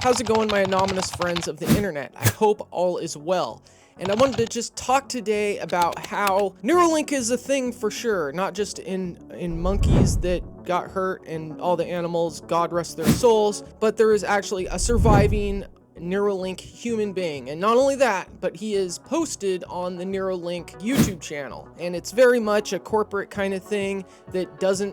How's it going, my anonymous friends of the internet? I hope all is well. And I wanted to just talk today about how NeuroLink is a thing for sure, not just in monkeys that got hurt and all the animals, God rest their souls, but there is actually a surviving NeuroLink human being. And not only that, but he is posted on the NeuroLink YouTube channel. And it's very much a corporate kind of thing that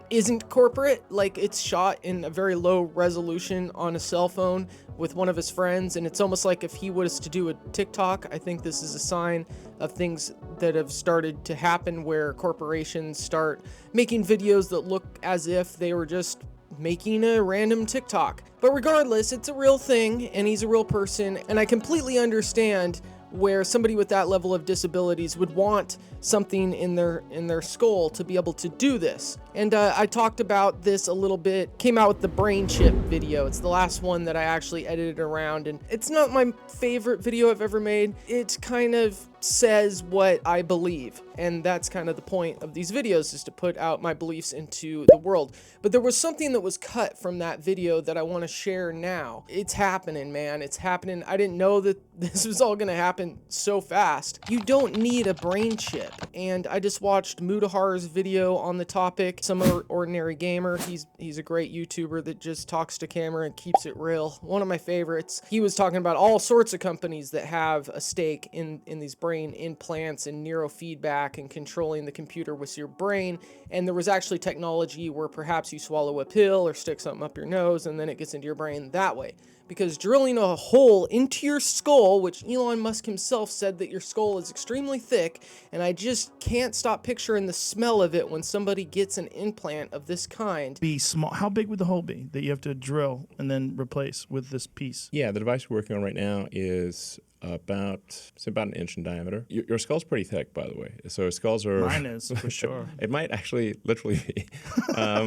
isn't corporate. Like, it's shot in a very low resolution on a cell phone with one of his friends, and it's almost like if he was to do a TikTok. I think this is a sign of things that have started to happen where corporations start making videos that look as if they were just making a random TikTok. But regardless, it's a real thing, and he's a real person, and I completely understand where somebody with that level of disabilities would want something in their skull to be able to do this. And I talked about this a little bit, came out with the brain chip video. It's the last one that I actually edited around, and it's not my favorite video I've ever made. It kind of says what I believe, and that's kind of the point of these videos, is to put out my beliefs into the world. But there was something that was cut from that video that I want to share now. It's happening, man. It's happening. I didn't know that this was all going to happen so fast. You don't need a brain chip. And I just watched Mudahar's video on the topic. Some ordinary gamer. He's a great YouTuber that just talks to camera and keeps it real. One of my favorites. He was talking about all sorts of companies that have a stake in these brain implants and neurofeedback and controlling the computer with your brain. And there was actually technology where perhaps you swallow a pill or stick something up your nose and then it gets into your brain that way. Because drilling a hole into your skull, which Elon Musk himself said that your skull is extremely thick, and I just can't stop picturing the smell of it when somebody gets an implant of this kind. Be small. How big would the hole be that you have to drill and then replace with this piece? Yeah, the device we're working on right now is about an inch in diameter. Your skull's pretty thick, by the way. So skulls are... Mine is, for sure. It might actually literally be. I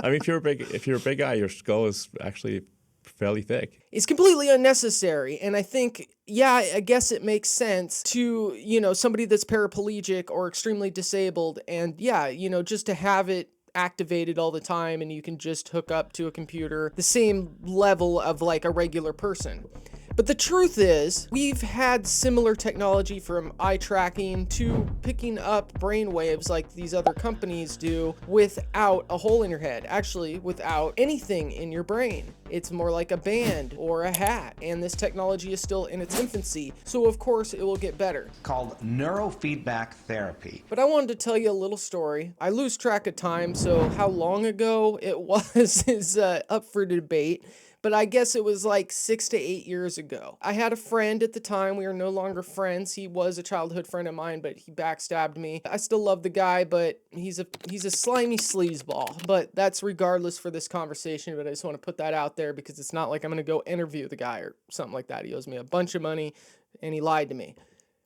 mean, if you're a big guy, your skull is actually fairly thick. It's completely unnecessary, and I think, yeah, I guess it makes sense to, somebody that's paraplegic or extremely disabled, and yeah, just to have it activated all the time and you can just hook up to a computer the same level of like a regular person. But the truth is, we've had similar technology from eye tracking to picking up brain waves like these other companies do without a hole in your head. Actually, without anything in your brain. It's more like a band or a hat, and this technology is still in its infancy, so of course it will get better. Called neurofeedback therapy. But I wanted to tell you a little story. I lose track of time, so how long ago it was is up for debate. But I guess it was like 6 to 8 years ago. I had a friend at the time. We are no longer friends. He was a childhood friend of mine, but he backstabbed me. I still love the guy, but he's a slimy sleazeball. But that's regardless for this conversation, but I just want to put that out there because it's not like I'm going to go interview the guy or something like that. He owes me a bunch of money, and he lied to me.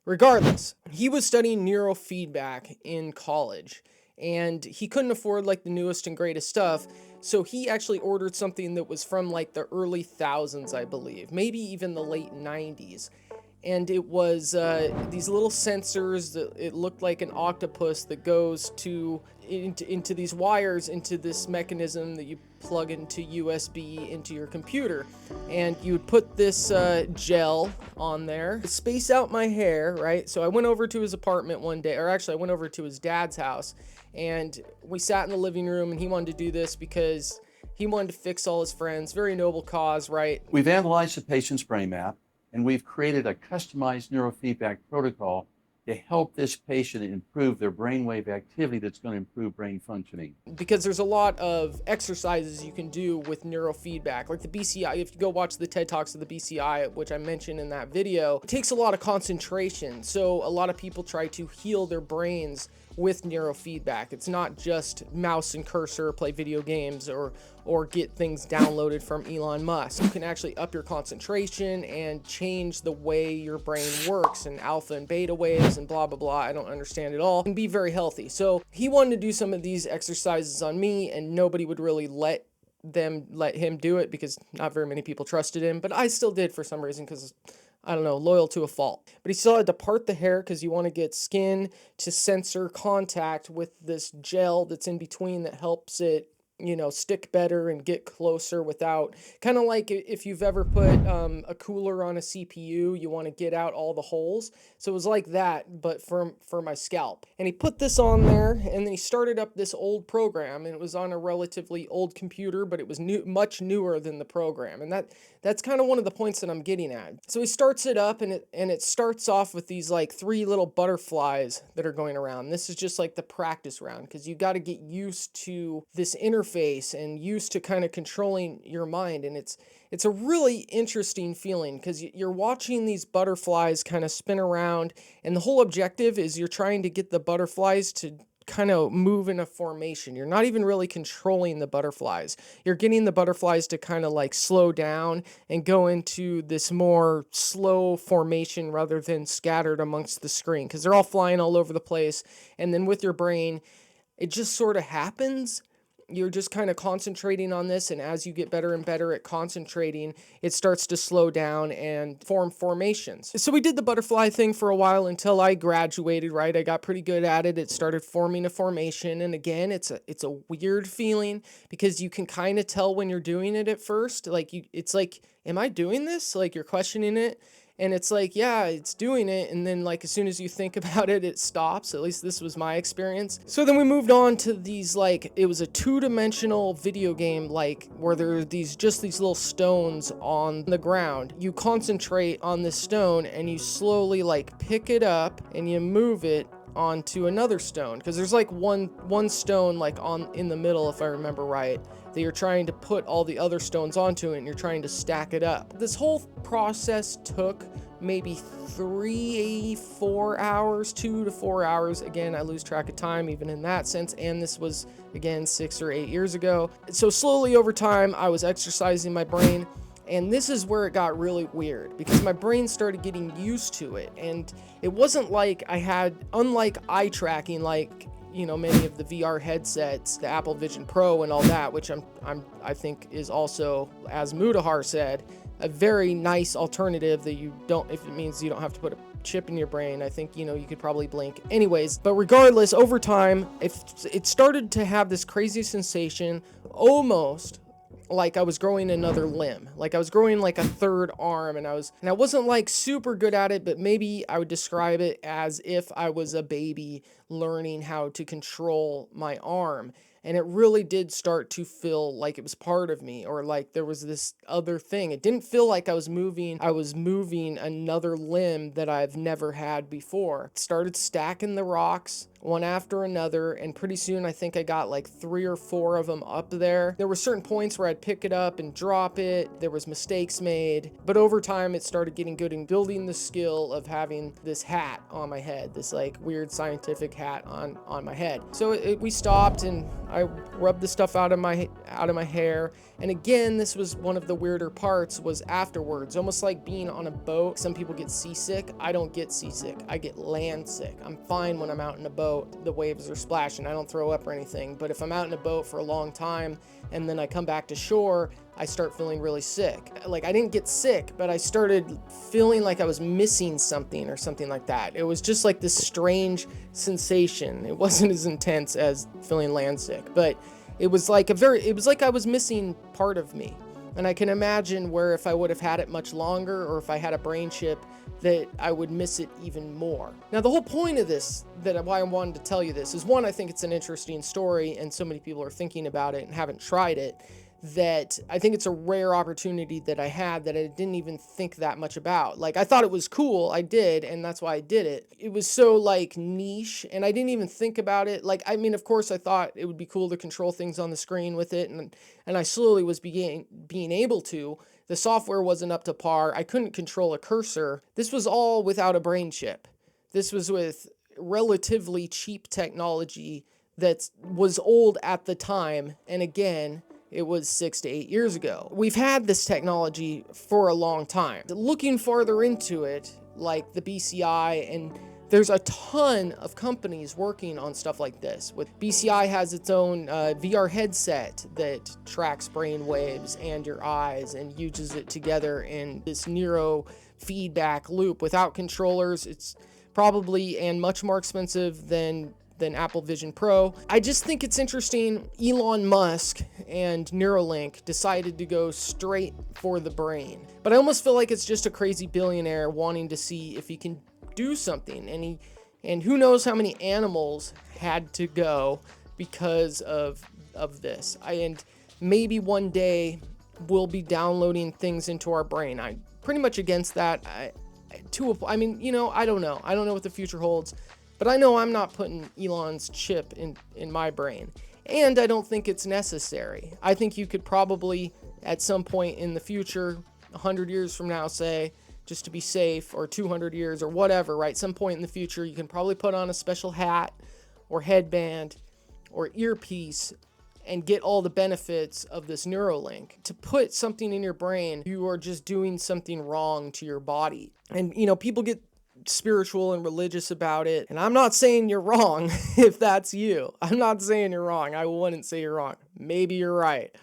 Regardless, he was studying neurofeedback in college, and he couldn't afford like the newest and greatest stuff. So he actually ordered something that was from like the early thousands, I believe, maybe even the late 90s. And it was these little sensors that it looked like an octopus that goes into these wires, into this mechanism that you plug into USB into your computer. And you would put this gel on there, space out my hair, right? So I went over to his apartment one day, or actually I went over to his dad's house, and we sat in the living room, and he wanted to do this because he wanted to fix all his friends. Very noble cause, right? We've analyzed the patient's brain map, and we've created a customized neurofeedback protocol to help this patient improve their brainwave activity that's going to improve brain functioning. Because there's a lot of exercises you can do with neurofeedback, like the BCI. If you go watch the TED Talks of the BCI, which I mentioned in that video, it takes a lot of concentration. So a lot of people try to heal their brains with neurofeedback. It's not just mouse and cursor, play video games, or get things downloaded from Elon Musk. You can actually up your concentration and change the way your brain works, and alpha and beta waves and blah, blah, blah. I don't understand it all. And be very healthy. So he wanted to do some of these exercises on me, and nobody would really let him do it because not very many people trusted him. But I still did for some reason because, I don't know, loyal to a fault. But he still had to part the hair because you want to get skin to sensor contact with this gel that's in between that helps it stick better and get closer without, kind of like if you've ever put a cooler on a CPU, you want to get out all the holes. So it was like that, but for my scalp. And he put this on there, and then he started up this old program, and it was on a relatively old computer, but it was much newer than the program. And that's kind of one of the points that I'm getting at. So he starts it up, and it starts off with these like 3 little butterflies that are going around. This is just like the practice round, because you got to get used to this interface and used to kind of controlling your mind. And it's a really interesting feeling, because you're watching these butterflies kind of spin around, and the whole objective is you're trying to get the butterflies to kind of move in a formation. You're not even really controlling the butterflies. You're getting the butterflies to kind of like slow down and go into this more slow formation rather than scattered amongst the screen, because they're all flying all over the place. And then with your brain, it just sort of happens. You're just kind of concentrating on this, and as you get better and better at concentrating, it starts to slow down and form formations. So we did the butterfly thing for a while until I graduated, right? I got pretty good at it. It started forming a formation, and again, it's a weird feeling, because you can kind of tell when you're doing it at first. Like it's like, am I doing this? Like you're questioning it. And it's like, yeah, it's doing it. And then like, as soon as you think about it, it stops. At least this was my experience. So then we moved on to these, like, it was a 2-dimensional video game, like where there are these little stones on the ground. You concentrate on this stone and you slowly like pick it up and you move it onto another stone, because there's like one stone like in the middle, if I remember right, that you're trying to put all the other stones onto it, and you're trying to stack it up. This whole process took maybe 3-4 hours, 2 to 4 hours. Again, I lose track of time even in that sense, and this was again 6 or 8 years ago. So slowly over time, I was exercising my brain. And this is where it got really weird, because my brain started getting used to it. And it wasn't like I had, unlike eye tracking, like, many of the VR headsets, the Apple Vision Pro and all that, which I think is also, as Mudahar said, a very nice alternative that if it means you don't have to put a chip in your brain. I think, you could probably blink. Anyways, but regardless, over time, it started to have this crazy sensation, almost like I was growing another limb, like I was growing like a third arm, and I wasn't like super good at it, but maybe I would describe it as if I was a baby learning how to control my arm. And it really did start to feel like it was part of me, or like there was this other thing. It didn't feel like I was moving another limb that I've never had before. It started stacking the rocks one after another, and pretty soon I think I got like 3 or 4 of them up there. There were certain points where I'd pick it up and drop it. There was mistakes made, but over time it started getting good and building the skill of having this hat on my head, this like weird scientific hat on my head. So we stopped, and I rubbed the stuff out of my hair. And again, this was one of the weirder parts, was afterwards, almost like being on a boat. Some people get seasick. I don't get seasick. I get land sick. I'm fine when I'm out in a boat. The waves are splashing. I don't throw up or anything. But if I'm out in a boat for a long time and then I come back to shore, I start feeling really sick. Like, I didn't get sick, but I started feeling like I was missing something or something like that. It was just like this strange sensation. It wasn't as intense as feeling land sick, but it was like I was missing part of me. And I can imagine where if I would have had it much longer, or if I had a brain chip, that I would miss it even more. Now, the whole point of this, why I wanted to tell you this, is one, I think it's an interesting story, and so many people are thinking about it and haven't tried it, that I think it's a rare opportunity that I had that I didn't even think that much about. Like, I thought it was cool, I did, and that's why I did it. It was so like niche, and I didn't even think about it. Like, I mean, of course I thought it would be cool to control things on the screen with it, and I slowly was being able to. The software wasn't up to par. I couldn't control a cursor. This was all without a brain chip. This was with relatively cheap technology that was old at the time, and again, it was 6 to 8 years ago. We've had this technology for a long time. Looking farther into it, like the BCI, and there's a ton of companies working on stuff like this. With BCI has its own VR headset that tracks brain waves and your eyes and uses it together in this Neuro feedback loop. Without controllers, it's probably and much more expensive than than Apple Vision Pro. I just think it's interesting. Elon Musk and NeuroLink decided to go straight for the brain. But I almost feel like it's just a crazy billionaire wanting to see if he can do something. And who knows how many animals had to go because of this. And maybe one day we'll be downloading things into our brain. I'm pretty much against that. I mean, you know, I don't know. I don't know what the future holds, but I know I'm not putting Elon's chip in my brain. And I don't think it's necessary. I think you could probably, at some point in the future, 100 years from now, say, just to be safe, or 200 years or whatever, right? Some point in the future, you can probably put on a special hat or headband or earpiece and get all the benefits of this NeuroLink. To put something in your brain, you are just doing something wrong to your body. And, you know, people get spiritual and religious about it. And I'm not saying you're wrong if that's you. I'm not saying you're wrong. I wouldn't say you're wrong. Maybe you're right.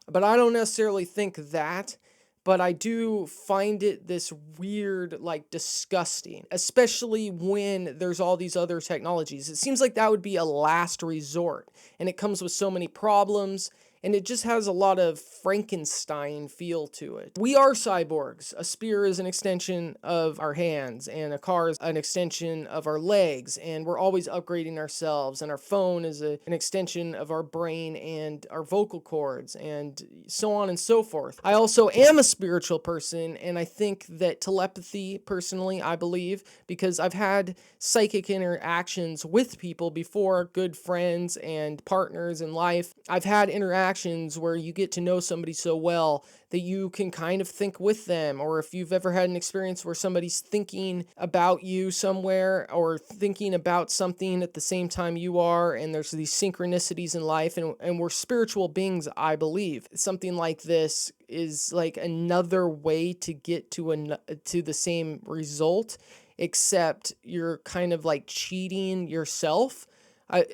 But I don't necessarily think that. But I do find it this weird, like disgusting, especially when there's all these other technologies. It seems like that would be a last resort, and it comes with so many problems, and it just has a lot of Frankenstein feel to it. We are cyborgs. A spear is an extension of our hands, and a car is an extension of our legs, and we're always upgrading ourselves, and our phone is an extension of our brain and our vocal cords, and so on and so forth. I also am a spiritual person, and I think that telepathy, personally, I believe, because I've had psychic interactions with people before, good friends and partners in life. I've had interactions where you get to know somebody so well that you can kind of think with them, or if you've ever had an experience where somebody's thinking about you somewhere or thinking about something at the same time you are, and there's these synchronicities in life, and we're spiritual beings, I believe. Something like this is like another way to get to the same result, except you're kind of like cheating yourself.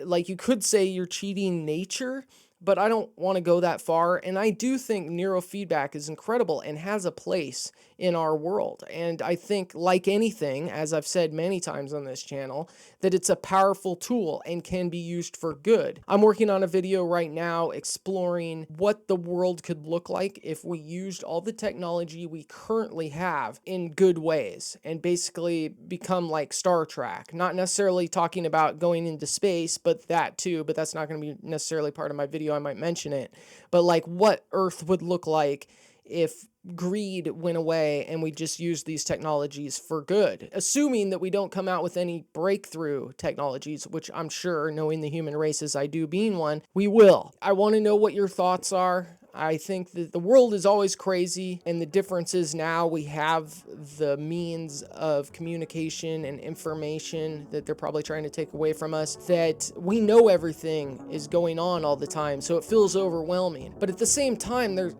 Like you could say you're cheating nature, but I don't want to go that far. And I do think neurofeedback is incredible and has a place in our world. And I think, like anything, as I've said many times on this channel, that it's a powerful tool and can be used for good. I'm working on a video right now exploring what the world could look like if we used all the technology we currently have in good ways and basically become like Star Trek. Not necessarily talking about going into space, but that too, but that's not going to be necessarily part of my video. I might mention it, but like what Earth would look like if greed went away and we just used these technologies for good, assuming that we don't come out with any breakthrough technologies, which I'm sure, knowing the human race as I do, being one, we will. I want to know what your thoughts are. I think that the world is always crazy, and the difference is now we have the means of communication and information that they're probably trying to take away from us, that we know everything is going on all the time, so it feels overwhelming. But at the same time, there's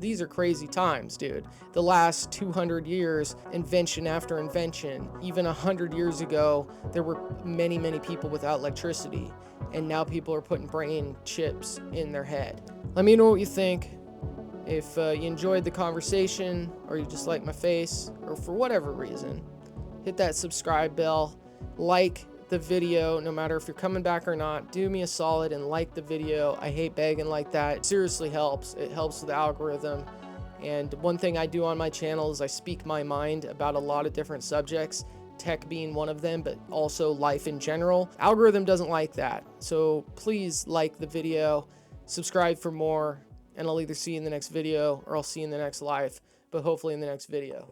these are crazy times, dude. The last 200 years, invention after invention. Even 100 years ago, there were many, many people without electricity, and now people are putting brain chips in their head. Let me know what you think. If you enjoyed the conversation, or you just like my face, or for whatever reason, hit that subscribe bell, like the video, no matter if you're coming back or not. Do me a solid and like the video. I hate begging like that. It seriously helps. It helps with the algorithm. And one thing I do on my channel is I speak my mind about a lot of different subjects, tech being one of them, but also life in general. Algorithm doesn't like that. So please like the video, subscribe for more, and I'll either see you in the next video or I'll see you in the next live, but hopefully in the next video.